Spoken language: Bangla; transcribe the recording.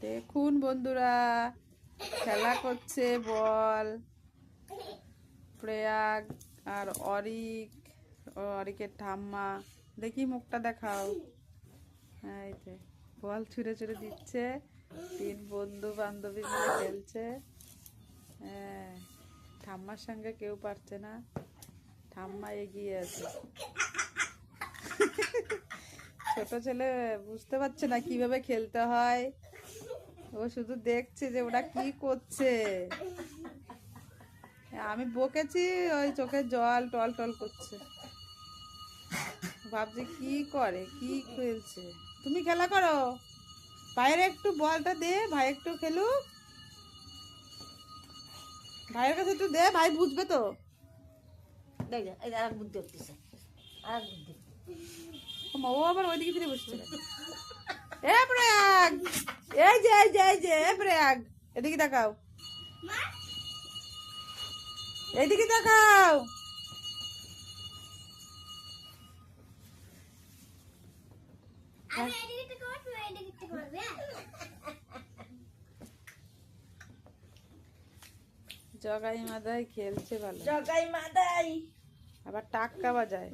দেখুন বন্ধুরা, খেলা করছে বল প্রয়াগ আর অরিকের ঠাম্মা। দেখি মুখটা দেখাও। এই যে বল ছুঁড়ে ছুঁড়ে দিচ্ছে, তিন বন্ধু বান্ধবী মিলে খেলছে। হ্যাঁ, ঠাম্মার সঙ্গে কেউ পারছে না, ঠাম্মা এগিয়ে আছে। ছোট ছেলে বুঝতে পারছে না কিভাবে খেলতে হয়, ও শুধু দেখছে যে ওরা কি করছে। আমি বকেছি, ওই চোখে জল টল টল করছে, ভাবছি কি করে, কি খেলছে। তুমি খেলা করো, বাইরে একটু বলটা দে, ভাই একটু খেলুক, ভাইয়ের কাছে একটু দে, ভাই বুঝবে তো। ও আবার ওইদিকে ফিরে বসছে। এ প্রয়াগ, এই যে প্রয়াগ, এদিকে তাকাও, এইদিকে তাকাও। জগাই মাদাই খেলছে ভালো, জগাই মাদাই আবার টাক্কা বাজায়।